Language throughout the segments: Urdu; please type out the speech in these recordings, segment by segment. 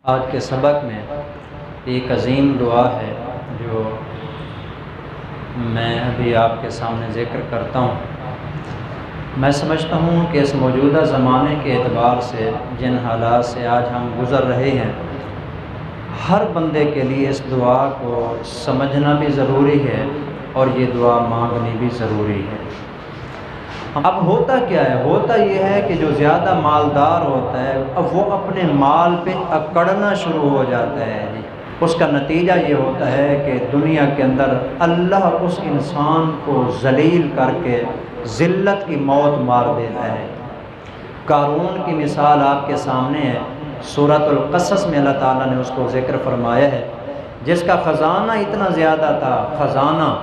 آج کے سبق میں ایک عظیم دعا ہے جو میں ابھی آپ کے سامنے ذکر کرتا ہوں۔ میں سمجھتا ہوں کہ اس موجودہ زمانے کے اعتبار سے جن حالات سے آج ہم گزر رہے ہیں، ہر بندے کے لیے اس دعا کو سمجھنا بھی ضروری ہے اور یہ دعا مانگنی بھی ضروری ہے۔ اب ہوتا کیا ہے؟ ہوتا یہ ہے کہ جو زیادہ مالدار ہوتا ہے اب وہ اپنے مال پہ اکڑنا شروع ہو جاتا ہے جی۔ اس کا نتیجہ یہ ہوتا ہے کہ دنیا کے اندر اللہ اس انسان کو ذلیل کر کے ذلت کی موت مار دیتا ہے۔ قارون کی مثال آپ کے سامنے ہے، سورۃ القصص میں اللہ تعالیٰ نے اس کو ذکر فرمایا ہے، جس کا خزانہ اتنا زیادہ تھا، خزانہ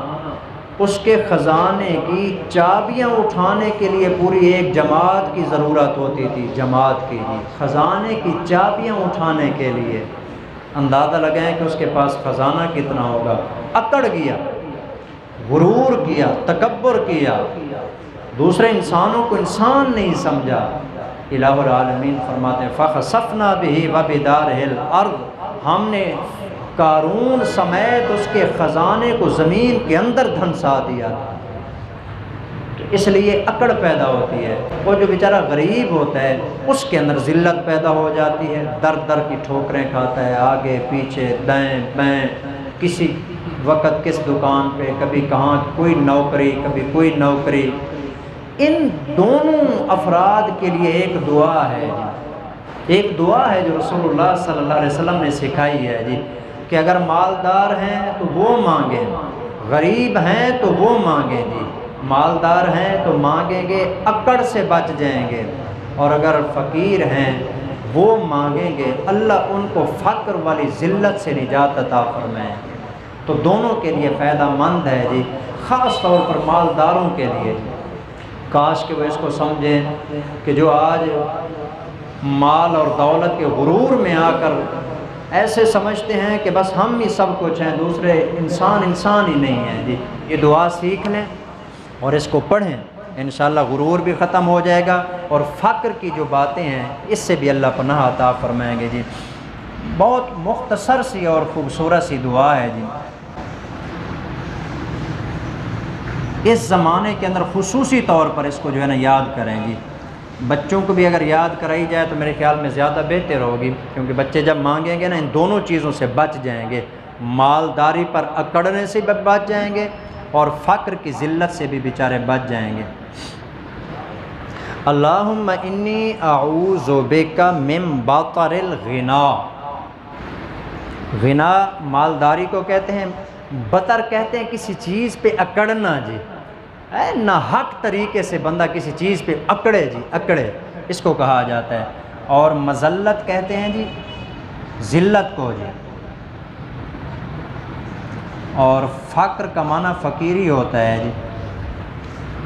اس کے خزانے کی چابیاں اٹھانے کے لیے پوری ایک جماعت کی ضرورت ہوتی تھی، جماعت کی ہی خزانے کی چابیاں اٹھانے کے لیے۔ اندازہ لگائیں کہ اس کے پاس خزانہ کتنا ہوگا۔ اکڑ گیا، غرور کیا، تکبر کیا، دوسرے انسانوں کو انسان نہیں سمجھا۔ الہ العالمین فرماتے ہیں فَخَسَفْنَا بِهِ وَبِدَارِهِ الْأَرْضِ، ہم نے قارون سمیت اس کے خزانے کو زمین کے اندر دھنسا دیا تھا۔ اس لیے اکڑ پیدا ہوتی ہے، وہ جو بیچارہ غریب ہوتا ہے اس کے اندر ذلت پیدا ہو جاتی ہے، در در کی ٹھوکریں کھاتا ہے، آگے پیچھے دائیں بائیں، کسی وقت کس دکان پہ، کبھی کہاں کوئی نوکری، کبھی کوئی نوکری۔ ان دونوں افراد کے لیے ایک دعا ہے جی، ایک دعا ہے جو رسول اللہ صلی اللہ علیہ وسلم نے سکھائی ہے جی، کہ اگر مالدار ہیں تو وہ مانگیں، غریب ہیں تو وہ مانگیں جی۔ مالدار ہیں تو مانگیں گے، اکڑ سے بچ جائیں گے، اور اگر فقیر ہیں وہ مانگیں گے، اللہ ان کو فقر والی ذلت سے نجات عطا فرمائیں گے۔ تو دونوں کے لیے فائدہ مند ہے جی، خاص طور پر مالداروں کے لیے جی۔ کاش کہ وہ اس کو سمجھیں کہ جو آج مال اور دولت کے غرور میں آ کر ایسے سمجھتے ہیں کہ بس ہم ہی سب کچھ ہیں، دوسرے انسان ہی نہیں ہیں جی، یہ دعا سیکھ لیں اور اس کو پڑھیں، انشاءاللہ غرور بھی ختم ہو جائے گا اور فقر کی جو باتیں ہیں اس سے بھی اللہ پناہ عطا فرمائیں گے جی۔ بہت مختصر سی اور خوبصورت سی دعا ہے جی۔ اس زمانے کے اندر خصوصی طور پر اس کو جو ہے نا یاد کریں جی۔ بچوں کو بھی اگر یاد کرائی جائے تو میرے خیال میں زیادہ بہتر ہوگی، کیونکہ بچے جب مانگیں گے نا ان دونوں چیزوں سے بچ جائیں گے، مالداری پر اکڑنے سے بھی بچ جائیں گے اور فقر کی ذلت سے بھی بیچارے بچ جائیں گے۔ اللہم انی اعوذ بک من بطر الغنا، غنا مالداری کو کہتے ہیں، بطر کہتے ہیں کسی چیز پہ اکڑنا جی، نہ حق طریقے سے بندہ کسی چیز پہ اکڑے جی، اکڑے اس کو کہا جاتا ہے، اور مذلت کہتے ہیں جی ذلت کو جی، اور فقر کا معنی فقیری ہوتا ہے جی،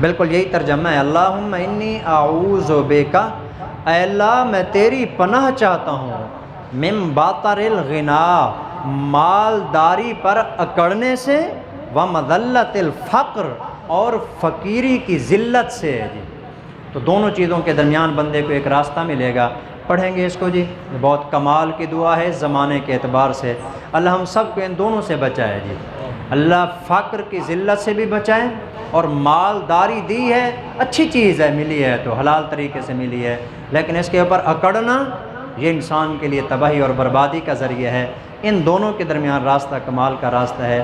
بالکل یہی ترجمہ ہے۔ اللہم انی اعوذ بک، اے اللہ میں تیری پناہ چاہتا ہوں، من بطر الغنا، مالداری پر اکڑنے سے، ومذلت الفقر، اور فقیری کی ذلت سے جی۔ تو دونوں چیزوں کے درمیان بندے کو ایک راستہ ملے گا۔ پڑھیں گے اس کو جی، بہت کمال کی دعا ہے زمانے کے اعتبار سے۔ اللہ ہم سب کو ان دونوں سے بچائے جی، اللہ فقر کی ذلت سے بھی بچائیں، اور مالداری دی ہے، اچھی چیز ہے، ملی ہے تو حلال طریقے سے ملی ہے، لیکن اس کے اوپر اکڑنا یہ انسان کے لیے تباہی اور بربادی کا ذریعہ ہے۔ ان دونوں کے درمیان راستہ کمال کا راستہ ہے۔